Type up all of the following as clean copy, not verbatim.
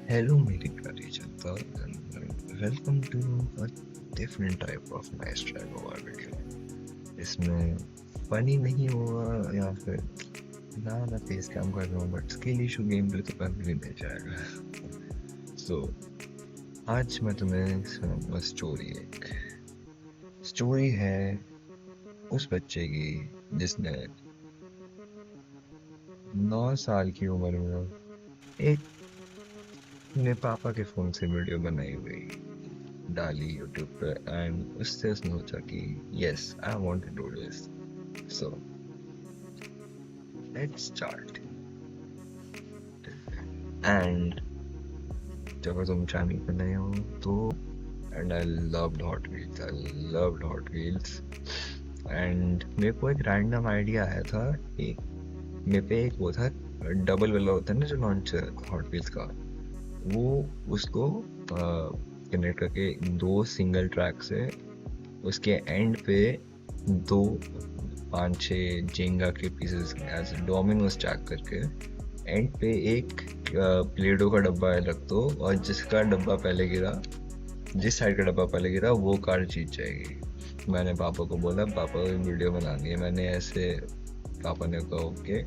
Hello, मेरी प्यारी जनता and welcome to a different type of nice try Goa video. इसमें funny नहीं होगा या फिर ना मैं फेस काम कर रहा हूँ but skill issue game play तो कभी भी मिल जाएगा. So आज मैं तुम्हें सुनाऊंगा स्टोरी. एक स्टोरी है उस बच्चे की जिसने 9 साल की उम्र में एक अपने पापा के फोन से वीडियो बनाई हुई डाली यूट्यूब पे एंड उससे उसने सोचा कि yes I want to do this. So let's start. And जब तुम चैनल पे नए हो तो and I loved Hot Wheels and मेरे को एक रैंडम आइडिया आया था कि मेरे पे एक वो था डबल वाला होता है ना जो लॉन्चर हॉट व्हील्स का, वो उसको कनेक्ट करके दो सिंगल ट्रैक से उसके एंड पे दो 5-6 जेंगा के पीसेस एज डोमिनो स्टैक करके एंड पे एक प्लेडो का डब्बा रख दो और जिसका डब्बा पहले गिरा, जिस साइड का डब्बा पहले गिरा वो कार जीत जाएगी. मैंने पापा को बोला पापा को वीडियो बनानी है. मैंने ऐसे पापा ने कहा ओके.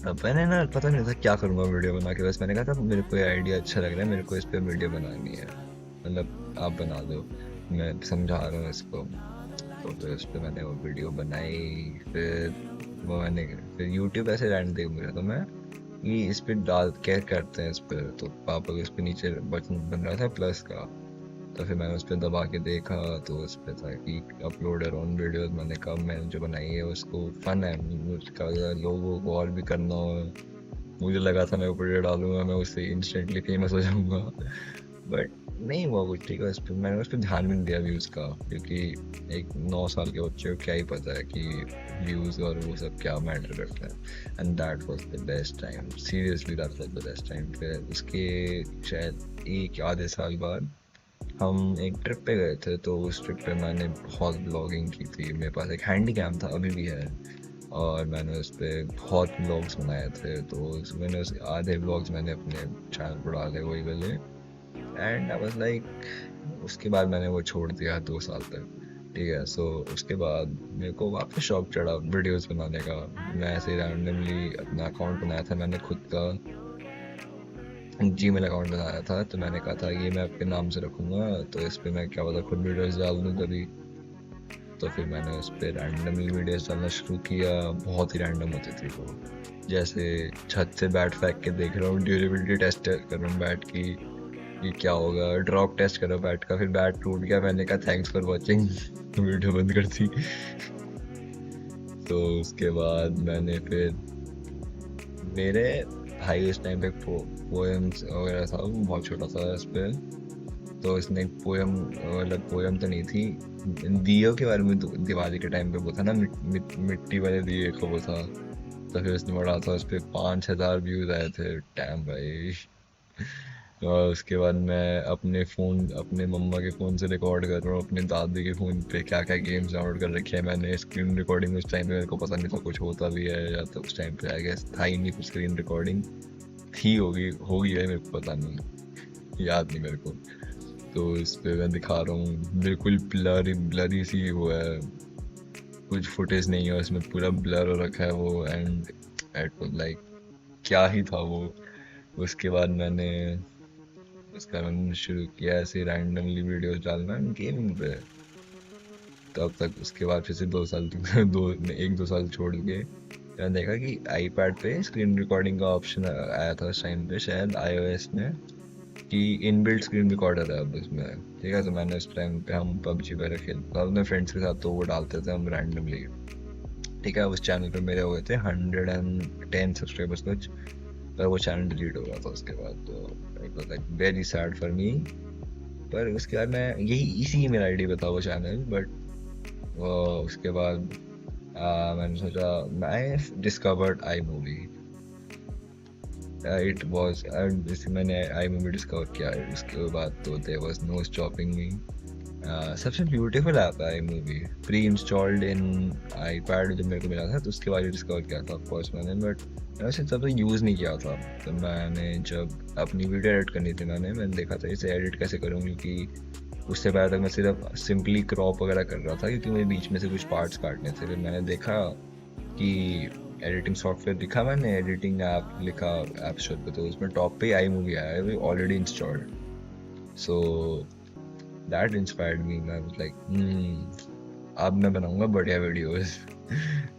अब मैंने ना पता नहीं था क्या करूँगा वीडियो बना के, बस मैंने कहा था मेरे को ये आइडिया अच्छा लग रहा है, मेरे को इस पर वीडियो बनानी है, मतलब आप बना दो, मैं समझा रहा हूँ इसको. तो फिर उस पर मैंने वो वीडियो बनाई. फिर यूट्यूब ऐसे रैंड देख रहा था मैं कि इस पर डाल क्या करते हैं इस पर, तो पापा के इस पर नीचे बटन बन रहा था प्लस का, तो फिर मैंने उस पर दबा के देखा तो उस पर था कि अपलोडर ऑन वीडियोस. मैंने कहा मैंने जो बनाई है उसको फन है, उसका लोगों को और भी करना हो. मुझे लगा था मैं वीडियो डालूंगा मैं उससे इंस्टेंटली फेमस हो जाऊंगा बट नहीं हुआ कुछ. ठीक है, उस पर मैंने उस पर ध्यान भी नहीं दिया व्यूज़ का, क्योंकि एक 9 साल के बच्चे को क्या ही पता है कि व्यूज़ और वो सब क्या मैटर करता है. And that was the best time, seriously that was the best time. फिर उसके शायद एक आधे साल बाद हम एक ट्रिप पे गए थे, तो उस ट्रिप पे मैंने बहुत ब्लॉगिंग की थी. मेरे पास एक हैंडी कैम था, अभी भी है, और मैंने उस पर बहुत ब्लॉग्स बनाए थे. तो मैंने उस आधे ब्लॉग्स मैंने अपने चैनल पर डाले वही वाले. एंड आई वाज लाइक उसके बाद मैंने वो छोड़ दिया 2 साल तक. ठीक है, सो उसके बाद मेरे को वापस शौक चढ़ा वीडियोस बनाने का. मैं ऐसे रैंडमली अपना अकाउंट बनाया था, मैंने खुद का जीमेल अकाउंट बनाया था. तो मैंने कहा था ये मैं अपने नाम से रखूँगा, तो इस पर मैं क्या पता खुद वीडियोस डाल दूँ कभी. तो फिर मैंने उस पर रैंडमली वीडियोस डालना शुरू किया. बहुत ही रैंडम होती थी वो, जैसे छत से बैट फेंक के देख रहा हूँ, ड्यूरेबिलिटी टेस्ट कर रहा हूँ बैट की, ये क्या होगा, ड्रॉप टेस्ट करो बैट का, फिर बैट टूट गया, मैंने कहा थैंक्स फॉर वॉचिंग, वीडियो बंद कर दी. तो उसके बाद मैंने फिर मेरे भाई उस टाइम पे पोएम्स वगैरह था, वो बहुत छोटा था इस पे, तो इसने एक पोएम, मतलब पोएम तो नहीं थी, दियो के बारे में, दिवाली के टाइम पे वो था ना मिट्टी वाले दिए को वो था. तो फिर उसने बढ़ा था, उस पर 5,000 व्यूज आए थे. टैम भाई. और उसके बाद मैं अपने फ़ोन, अपने मम्मा के फ़ोन से रिकॉर्ड कर रहा हूँ, अपने दादी के फ़ोन पे क्या क्या गेम्स डाउनलोड कर रखे हैं मैंने. स्क्रीन रिकॉर्डिंग उस टाइम पे मेरे को पता नहीं था कुछ होता भी है, या तो उस टाइम पे आई गेस था ही नहीं कुछ. स्क्रीन रिकॉर्डिंग थी, होगी है, मेरे को पता नहीं, याद नहीं मेरे को. तो इस पे मैं दिखा रहा हूँ, बिल्कुल ब्लरी सी वो है, कुछ फुटेज नहीं है उसमें, पूरा ब्लर हो रखा है वो. एंड एट लाइक क्या ही था वो. उसके बाद मैंने शुरू किया ऐसे रैंडमली वीडियोस डालना गेमिंग पे. तब तक उसके बाद फिर से 2 साल एक दो साल छोड़ के मैंने देखा कि आईपैड पे स्क्रीन रिकॉर्डिंग का ऑप्शन आया था उस टाइम पे, शायद iOS में, कि इनबिल्ट स्क्रीन रिकॉर्डर है अब इसमें. ठीक है, तो मैंने उस टाइम पे हम पबजी वगैरह खेलते थे अपने फ्रेंड्स के साथ, तो वो डालते थे हम रैंडमली. ठीक है, उस चैनल पे मेरे हुए थे 110 सब्सक्राइबर्स कुछ, पर वो चैनल डिलीट हो गया था उसके बाद. तो it was like very sad for me. पर उसके बाद मैं यही इसी मेरा आईडी था वो चैनल. बट उसके बाद मैंने सोचा, मैं discovered iMovie. It was जैसे मैंने आई मूवी डिस्कवर किया, उसके बाद तो there was no stopping me. सबसे ब्यूटीफुल ऐप है iMovie, pre installed in iPad जब मेरे को मिला था तो उसके बाद डिस्कवर किया था ऑफ कोर्स मैंने, बट वैसे तब तो यूज़ नहीं किया था। तो मैंने जब अपनी वीडियो एडिट करनी थी मैंने देखा था इसे एडिट कैसे करूँ, क्योंकि उससे पहले तक मैं सिर्फ सिंपली क्रॉप वगैरह कर रहा था क्योंकि मुझे बीच में से कुछ पार्ट्स काटने थे। फिर मैंने देखा कि एडिटिंग सॉफ्टवेयर दिखा, मैंने एडिटिंग ऐप लिखा ऐप स्टोर पे, तो उसमें टॉप पे iMovie आया है already installed. So that inspired me, मैं वाज लाइक अब मैं बनाऊंगा बढ़िया वीडियोस।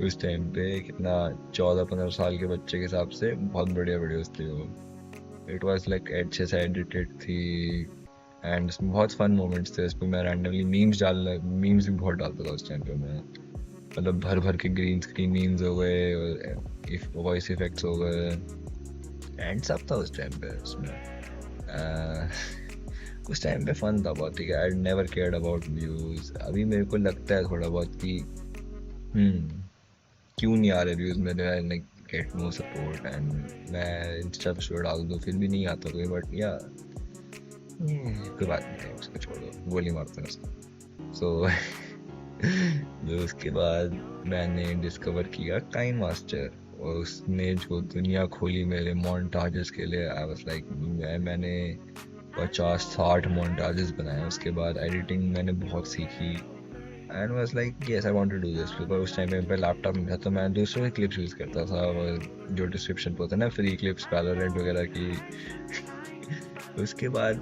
उस टाइम पे कितना 14-15 साल के बच्चे के हिसाब से बहुत बढ़िया वीडियोस थी वो। इट वाज लाइक अच्छे से एडिटेड थी एंड उसमें बहुत फन मोमेंट्स थे। उसमें मैं रैंडमली मीम्स भी बहुत डालता था उस टाइम पे मैं, मतलब भर भर के ग्रीन स्क्रीन मीम्स हो गए और वॉइस इफेक्ट्स हो गए एंड सब था उस टाइम पे उसमें। उस टाइम पे फन था बहुत, ठीक है। I never cared about views. अभी मेरे को लगता है थोड़ा बहुत कि क्यों नहीं आ रहे व्यूज मेरे, I like get no support and मैं इंस्टा पे डाल दूँ फिर भी नहीं आता कोई, बट या कोई बात नहीं है, उसको छोड़ो, गोली मारते हैं उसको। सो तो उसके बाद मैंने डिस्कवर किया काइन मास्टर और उसने जो दुनिया खोली मेरे मोन्टाजेस के लिए। आई वाज लाइक मैंने 50-60 मोन्टाजेस बनाए। उसके बाद एडिटिंग मैंने बहुत सीखी and was like yes I want to do this, because उस टाइम पे लैपटॉप नहीं था तो मैं दूसरों के क्लिप्स यूज़ करता था और जो डिस्क्रिप्शन पे होता है ना फ्री क्लिप्स वैलोरेंट वगैरह की। उसके बाद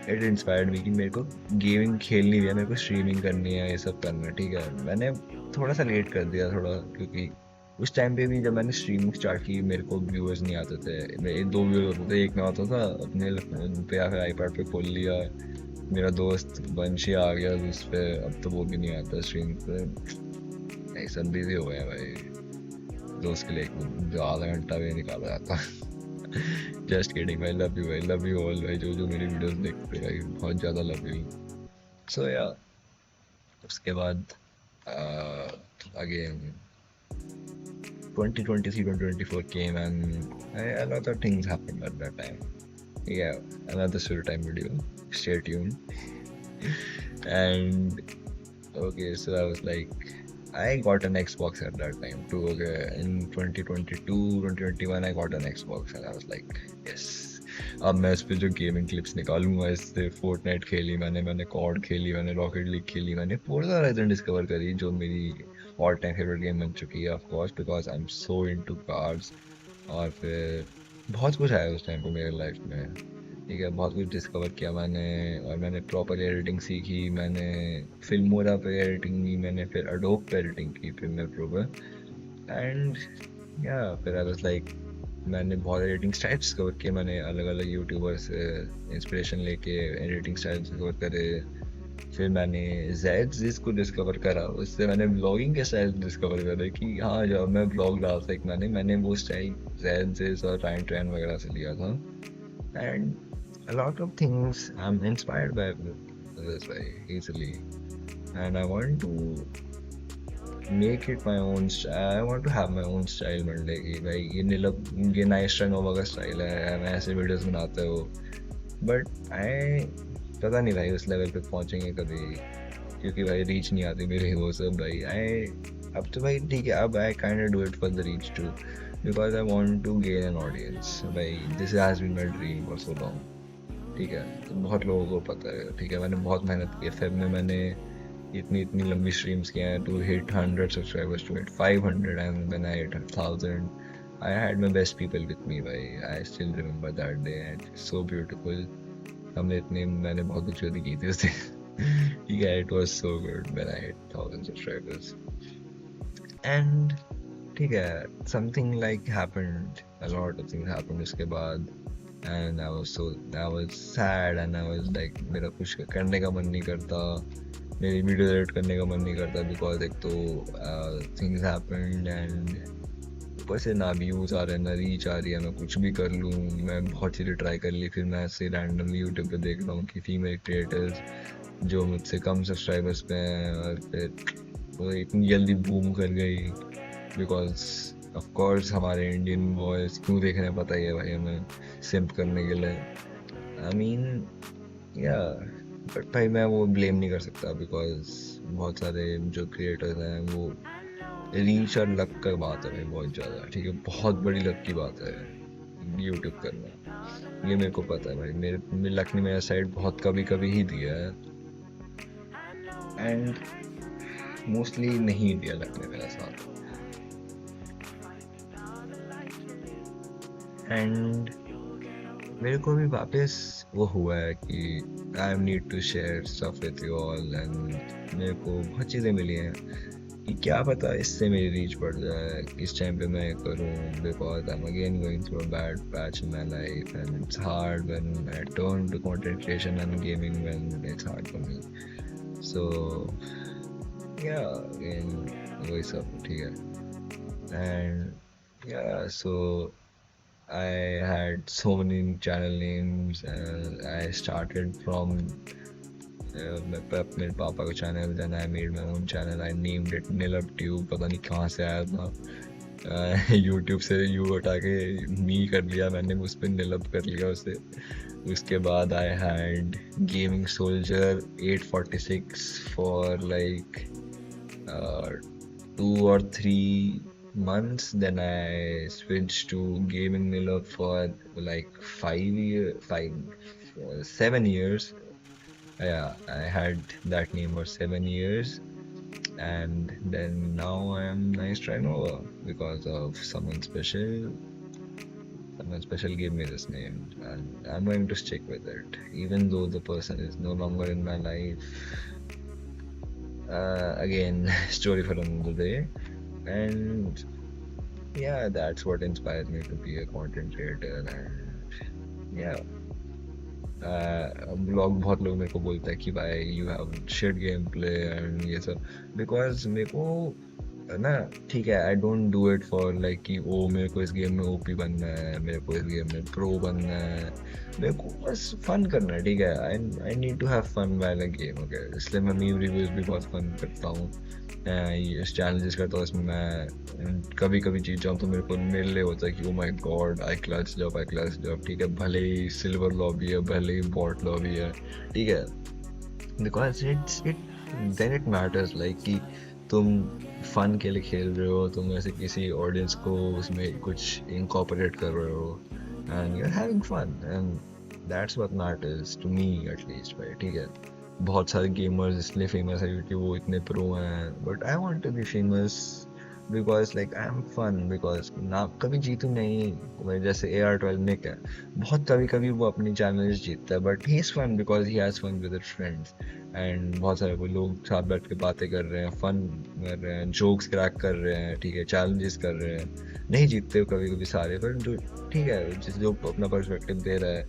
इट इंस्पायर्ड मी कि मेरे को गेमिंग खेलनी है, मेरे को स्ट्रीमिंग करनी है, ये सब करना है, ठीक है। मैंने थोड़ा सा लेट कर दिया थोड़ा, क्योंकि उस टाइम पे भी जब मैंने स्ट्रीमिंग स्टार्ट की मेरे को व्यूअर्स नहीं आते थे। मेरे 2 व्यूअर्स होते थे, एक में आता था अपने फोन पे या फिर iPad पे खोल लिया, मेरा दोस्त वंशी आ गया उस पर, अब तो वो भी नहीं आता स्ट्रीम पे। यही सब बिजी हो गए भाई, दोस्त के लिए जो आधा घंटा भी निकाला जाता। Just kidding, I love you all भाई, जो मेरी वीडियोस देखते भाई, बहुत ज़्यादा लव यू। सो या उसके बाद again 2023-2024 came and a lot of things happened at that time. Yeah, another story time video. Stay tuned. And okay, so I was like, I got an Xbox at that time too. Okay, in 2022-2021 I got an Xbox and I was like, yes. अब मैं इस पे जो gaming clips निकालूंगा, इससे Fortnite खेली मैंने code खेली, मैंने रॉकेट लीग खेली, मैंने फोर्जा होराइजन डिस्कवर करी जो मेरी ऑल टाइम फेवरेट गेम बन चुकी है of course, because I am so into cars. और फिर बहुत कुछ आया उस टाइम पे मेरे लाइफ में, ठीक है। बहुत कुछ डिस्कवर किया मैंने और मैंने प्रॉपर एडिटिंग सीखी, मैंने फिल्मोरा पे एडिटिंग की, मैंने फिर अडोब पे एडिटिंग की प्रीमियर प्रो पे एंड या फिर आई वाज लाइक मैंने बहुत एडिटिंग स्टाइल डिस्कवर किए। मैंने अलग अलग यूट्यूबर्स से इंस्पिरेशन लेके एडिटिंग स्टाइल डिस्कवर करे। फिर मैंने ज़ैज़ को डिस्कवर करा, उससे मैंने ब्लॉगिंग के स्टाइल डिस्कवर करे कि हाँ जब मैं ब्लॉग डालता एक मैंने वो स्टाइल ज़ैज़ और रायन ट्रेन वगैरह से लिया था। And a lot of things I'm inspired by this way easily and I want to make it my own I want to have my own style बनने की भाई। ये नाइस रेनोवा का स्टाइल है, मैं ऐसे वीडियोस बनाते हो, बट आई पता नहीं भाई उस लेवल पे पहुंचेंगे कभी, क्योंकि भाई रीच नहीं आती मेरी वो सब भाई। अब तो भाई ठीक है, अब I kind of do it for the reach too, because I want to gain an audience भाई। This has been my dream for so long, ठीक है। तो बहुत लोगों को पता है, ठीक है। मैंने बहुत मेहनत की है, फेब में मैंने इतनी लंबी स्ट्रीम्स किए हैं to hit 100 subscribers, to hit 500 and when I hit 1000 I had my best people with me भाई। I still remember that day and so beautiful. मैंने बहुत कुछ चोरी की थी उससे। ठीक है, it was so good when I hit 1000 subscribers and ठीक है, something like happened, a lot of things happened उसके बाद and I was sad and I was like मेरा कुछ करने का मन नहीं करता, मेरी वीडियो एडिट करने का मन नहीं करता, बिकॉज एक तो थिंग्स हैपेंड एंड ऊपर से ना व्यूज़ आ रहे हैं ना रीच आ रही है। मैं कुछ भी कर लूँ, मैं बहुत चीज़ें ट्राई कर ली, फिर मैं ऐसे रैंडमली यूट्यूब पे देख रहा हूँ कि फीमेल क्रिएटर्स जो मुझसे कम सब्सक्राइबर्स पे हैं और फिर वो इतनी जल्दी बूम कर गई, बिकॉज ऑफ कोर्स हमारे इंडियन बॉयज़ क्यों देखने पता ही है भाई हमें सिम्प करने के लिए। आई मीन या बट भाई मैं वो ब्लेम नहीं कर सकता बिकॉज बहुत सारे जो क्रिएटर्स हैं वो रीच और लक का बात है भाई, बहुत ज़्यादा ठीक है, बहुत बड़ी लक की बात है यूट्यूब करना। ये मेरे को पता है भाई, मेरे लक ने मेरा साइड बहुत कभी कभी ही दिया है, एंड मोस्टली नहीं दिया लक ने मेरा साथ। एंड मेरे को भी वापस वो हुआ है कि I need to share stuff with you all, and मेरे को बहुत चीज़ें मिली हैं कि क्या पता इससे मेरी रीच बढ़ जाए किस टाइम पे मैं करूँ, because I am again going through a bad patch in my life and it's hard when I turn to content creation and gaming, when it's hard for me. So yeah again वही सब ठीक है। And या सो I had so many channel names. I started from मेरे पापा का channel, then I made my own channel. I named it Nilab Tube. पता नहीं कहाँ से आया था, YouTube से यू हटा के मी कर लिया मैंने, उस पर नीलब कर लिया उसे। उसके बाद I had Gaming Soldier 846 for like 2 or 3 months. Then I switched to Gaming Miller for like 7 years. Yeah, I had that name for 7 years, and then now I am Nice Trinova because of someone special. Someone special gave me this name, and I'm going to stick with it, even though the person is no longer in my life. Again, story for another day. And yeah, that's what inspired me to be a content creator. And yeah, blog बहुत लोग मेरे को बोलते हैं कि भाई you have shit game play and ये सब, बिकॉज मेरे को ना ठीक है, I don't do it for like कि ओ मेरे को इस गेम में ओपी बनना है, मेरे को इस गेम में प्रो बनना है, मेरे को बस फन करना है ठीक है। I need to have fun while a game, okay, इसलिए मैं मीम रिव्यूज भी बहुत फन करता हूँ, चैलेंजेस करता हूँ इसमें मैं, कभी कभी जीत जाऊँ तो मेरे लिए होता है कि oh my God I clutch जब ठीक है, भले ही सिल्वर लॉबी है, भले ही बॉट लॉबी है, ठीक है, because it then it matters like कि तुम फन के लिए खेल रहे हो, तुम ऐसे किसी ऑडियंस को उसमें कुछ इनकॉर्पोरेट कर रहे हो, and you are having fun, and that's what matters to me at least भाई, ठीक है। बहुत सारे गेमर्स इसलिए फेमस है क्योंकि वो इतने प्रो हैं, but I want to be famous because like I am fun, because ना कभी जीतू नहीं, भाई जैसे AR12 निक है, बहुत कभी कभी वो अपनी चैलेंज जीतता है, but he is fun because he has fun with his friends, and बहुत सारे वो लोग साथ बैठ के बातें कर रहे हैं, फन कर रहे हैं, जोक्स क्रैक कर रहे हैं, ठीक है, चैलेंजेस कर रहे हैं, नहीं जीतते कभी कभी सारे, पर जो ठीक है जो अपना पर्सपेक्टिव दे रहा है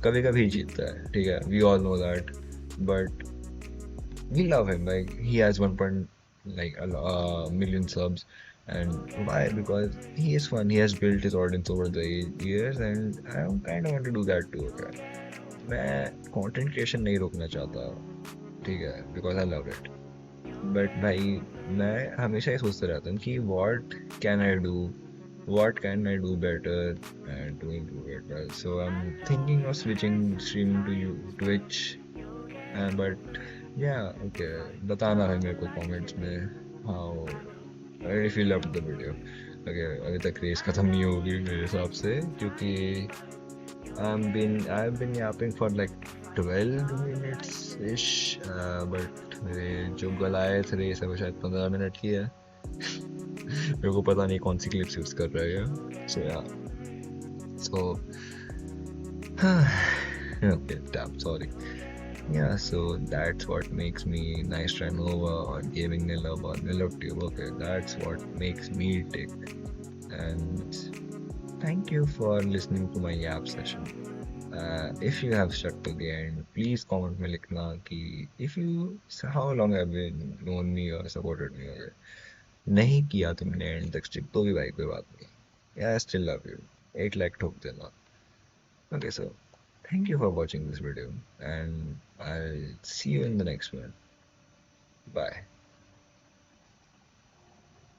कभी कभी जीतता है, ठीक है, we all know that, but we love him. Like he has 1. Like a million subs, and why? Because he is fun. He has built his audience over the years, and I kind of want to do that too. Okay, मैं content creation नहीं रोकना चाहता, ठीक है, because I love it. But भाई मैं हमेशा ये सोचता रहता हूँ कि what can I do? What can I do better and to improve it? Well, so I'm thinking of switching streaming to Twitch, but yeah, okay, बताना है मेरे को कमेंट्स में how if you loved the video. Okay, अभी तक race खत्म नहीं होगी मेरे हिसाब से, क्योंकि I've been yapping for like 12 minutes ish, but मेरे जो गलायत रेस है वो शायद 15 मिनट की है। मेरे को पता नहीं कौन सी क्लिप्स यूज कर रहे हैं, so yeah, so okay, damn, sorry. Yeah, so that's what makes me Nice Nova or Gaming Nilab or Nilabtube. Okay, that's what makes me tick. And thank you for listening to my yap session. If you have stuck to the end, please comment में लिखना कि if you how long have you known me or supported me. Okay? नहीं किया तुमने end तक stick तो भी भाई कोई बात नहीं. Yeah, I still love you. 8 lakh ठोक देना. Okay, so thank you for watching this video, and I'll see you in the next one. Bye.